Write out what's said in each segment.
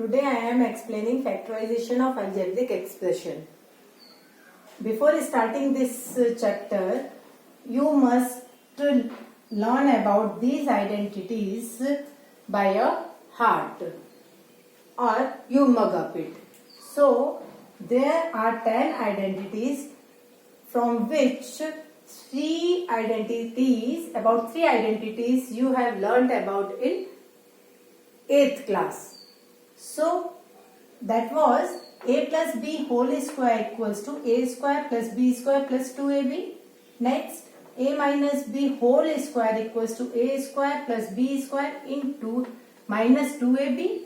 Today I am explaining factorization of algebraic expression. Before starting this chapter, you must learn about these identities by your heart or you mug up it. So there are 10 identities from which about three identities you have learnt about in 8th class. So that was a plus b whole square equals to a square plus b square plus 2ab. Next, a minus b whole square equals to a square plus b square into minus 2ab.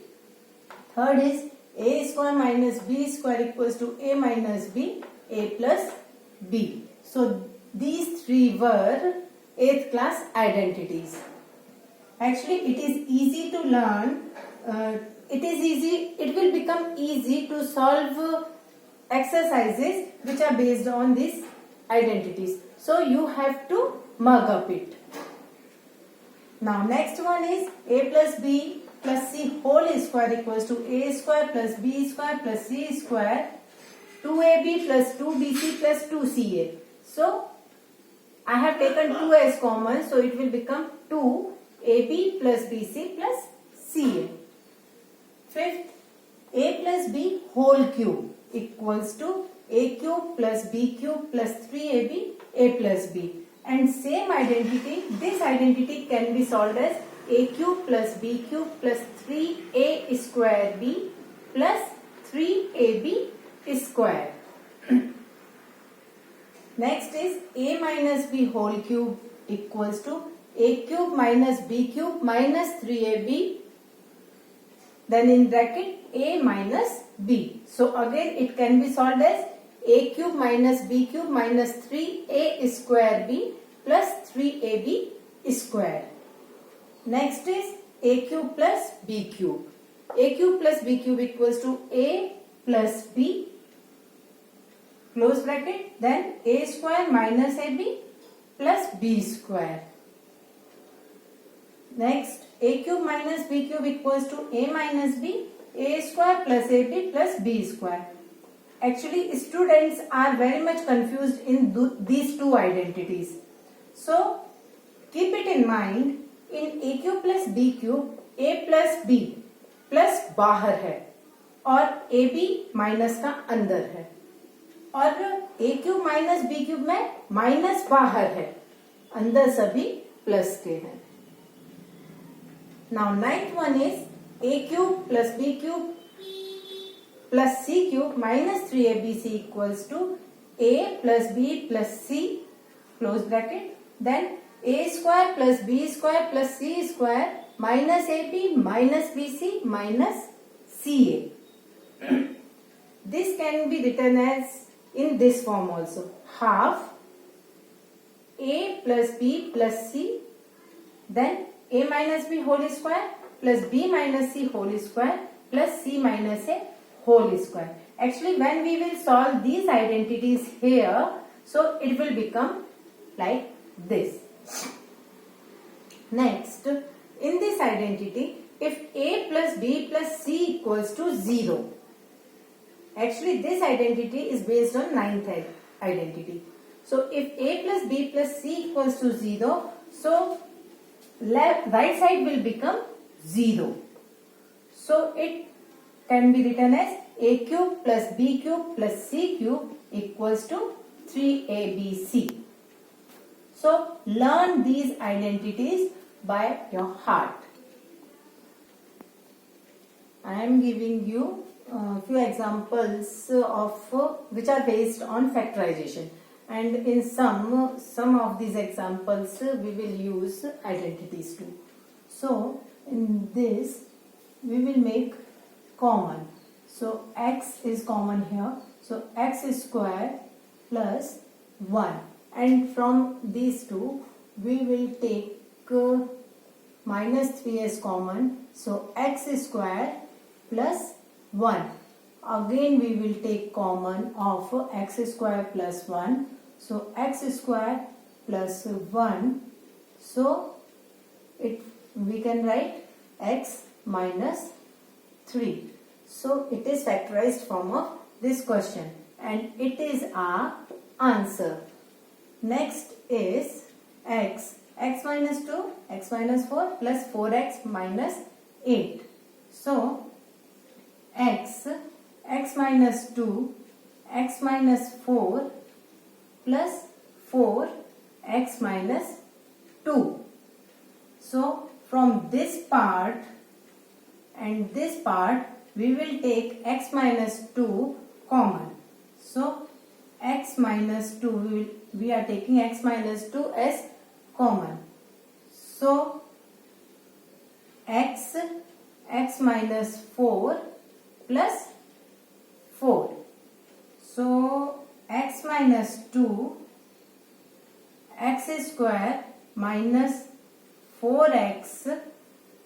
Third is a square minus b square equals to a minus b, a plus b. So these three were 8th class identities. Actually, it is easy to learn. It will become easy to solve exercises which are based on these identities. So you have to mug up it. Now next one is a plus b plus c whole square equals to a square plus b square plus c square 2ab plus 2bc plus 2ca. So I have taken 2 as common, so it will become 2ab plus bc plus ca. Fifth, a plus b whole cube equals to a cube plus b cube plus 3ab, a plus b. And same identity, this identity can be solved as a cube plus b cube plus 3a square b plus 3ab square. Next is a minus b whole cube equals to a cube minus b cube minus 3ab, then in bracket a minus b. So again it can be solved as a cube minus b cube minus 3a square b plus 3ab square. Next is a cube plus b cube. A cube plus b cube equals to a plus b, close bracket, then a square minus ab plus b square. Next, a cube minus b cube equals to a minus b, a square plus ab plus b square. Actually, students are very much confused in these two identities. So, keep it in mind, in a cube plus b cube, a plus b plus बाहर है और ab minus का अंदर है, और a cube minus B cube में minus बाहर है, अंदर सभी प्लस के हैं. Now ninth one is a cube plus b cube plus c cube minus 3abc equals to a plus b plus c, close bracket, then a square plus b square plus c square minus ab minus bc minus ca. This can be written as in this form also, half a plus b plus c, then a minus b whole square plus b minus c whole square plus c minus a whole square. Actually, when we will solve these identities here, so it will become like this. Next, in this identity, if a plus b plus c equals to 0, actually this identity is based on 9th identity. So if a plus b plus c equals to 0, so right side will become 0. So it can be written as a cube plus b cube plus c cube equals to 3abc. So learn these identities by your heart. I am giving you a few examples of which are based on factorization, and in some of these examples we will use identities too. So in this we will make common. So x is common here. So x square plus 1, and from these two we will take minus 3 as common. So x square plus 1. Again we will take common of x square plus 1. So x square plus 1. So we can write x minus 3. So it is factorized form of this question and it is our answer. Next is x. X minus 2, x minus 4 plus 4x minus 8. So x minus 2, x minus 4 plus 4 x minus 2. So from this part and this part we will take x minus 2 common. So x minus 2 we are taking x minus 2 as common. So x minus 4 plus 4. So x minus 2 x square minus 4x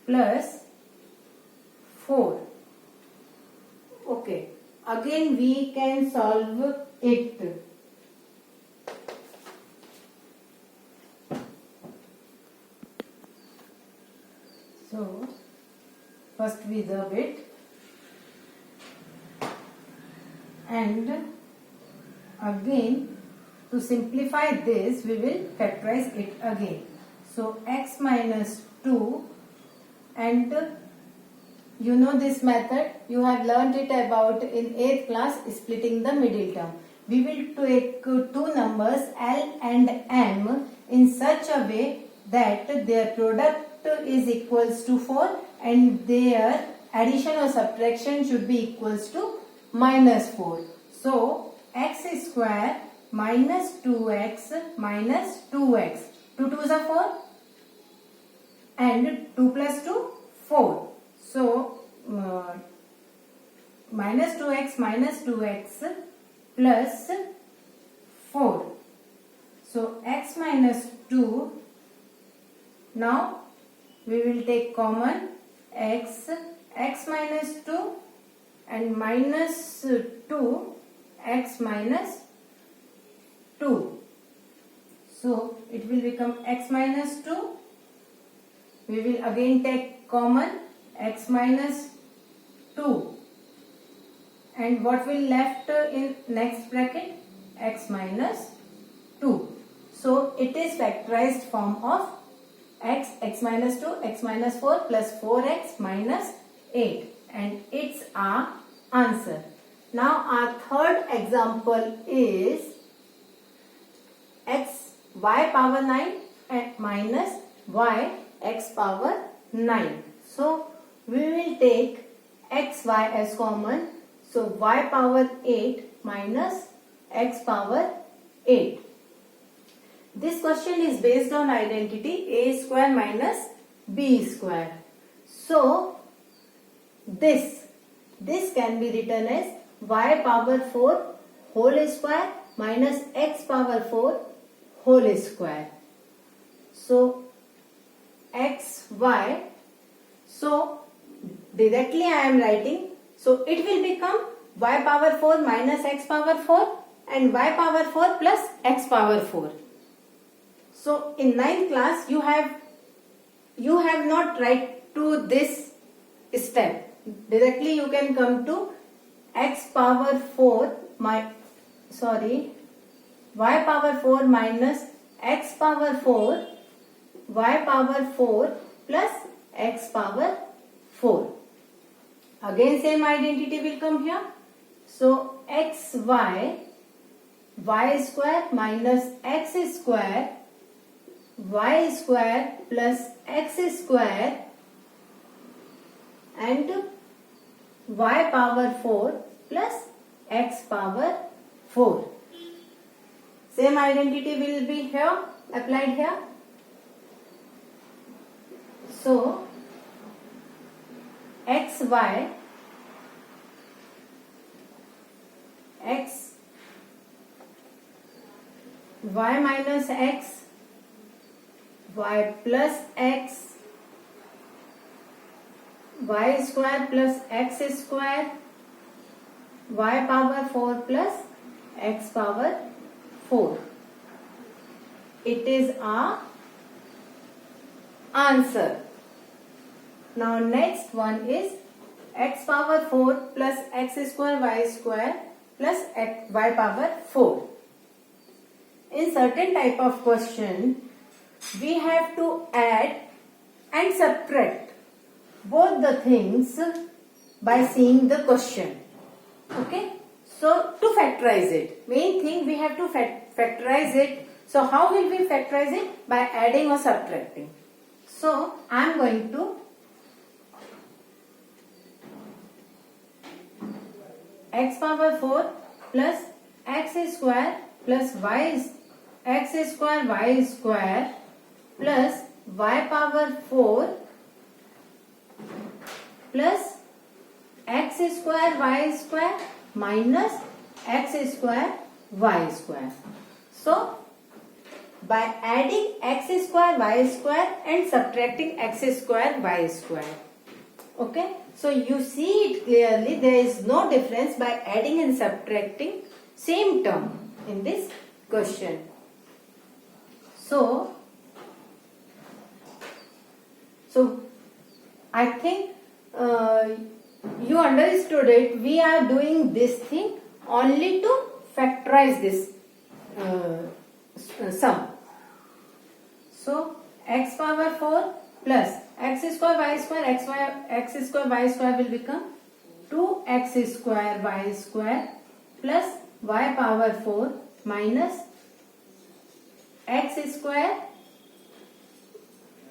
plus 4. Okay, again we can solve it. So first we rub it and again to simplify this we will factorize it again. So x minus 2 and you know this method, you have learnt it about in 8th class, splitting the middle term. We will take two numbers L and M in such a way that their product is equals to 4 and their addition or subtraction should be equals to minus 4. So x square minus 2x minus 2x. 2 2s are 4 and 2 plus 2 4. So minus 2x minus 2x plus 4. So x minus 2. Now we will take common x minus 2 and minus 2 x minus 2. So it will become x minus 2. We will again take common x minus 2 and what will left in next bracket? X minus 2. So it is factorized form of x minus 2, x minus 4 plus 4x minus 8 and it's our answer. Now our third example is y power 9 and minus y x power 9. So we will take xy as common. So y power 8 minus x power 8. This question is based on identity a square minus b square. So this can be written as y power 4 whole square minus x power 4 whole square. So xy, so directly I am writing, so it will become y power 4 minus x power 4 and y power 4 plus x power 4. So in 9th class you have not right to this step. Directly you can come to x power 4 y power 4 minus x power 4 y power 4 plus x power 4. Again same identity will come here. So xy y square minus x square y square plus x square and y power 4 plus x power 4. Same identity will be here applied here. So xy y minus x y plus x y square plus x square y power 4 plus x power 4. It is our answer. Now next one is x power 4 plus x square y square plus y power 4. In certain type of question, we have to add and subtract both the things by seeing the question. Okay? So, to factorize it, main thing we have to factorize it. So, how will we factorize it? By adding or subtracting. So, I am going to x power 4 plus x square plus x square y square plus y power 4 plus x square y square minus x square y square. So, by adding x square y square and subtracting x square y square. Okay. So, you see it clearly, there is no difference by adding and subtracting same term in this question. So I think you understood it. We are doing this thing only to factorize this sum. So, x power 4 plus x square y square x square y square will become 2x square y square plus y power 4 minus x square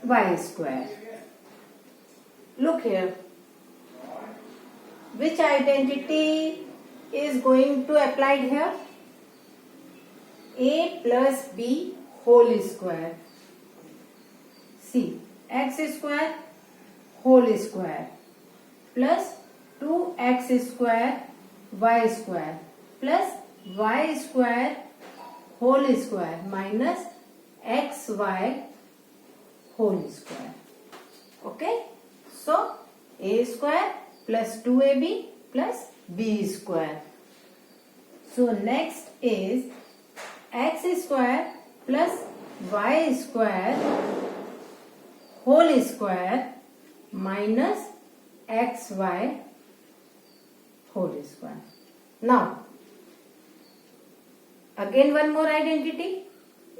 y square. Look here. Which identity is going to applied here? A plus b whole square. See, x square whole square plus 2x square y square plus y square whole square minus xy whole square. Okay? So, a square plus 2ab plus b square. So, next is x square plus y square whole square minus xy whole square. Now, again one more identity,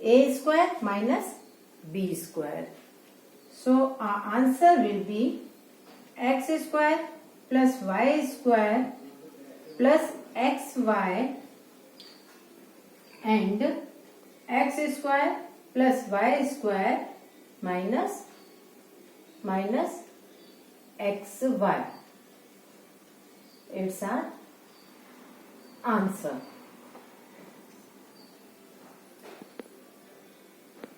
a square minus b square. So, our answer will be x square plus y square plus xy and x square plus y square minus xy. It's our answer.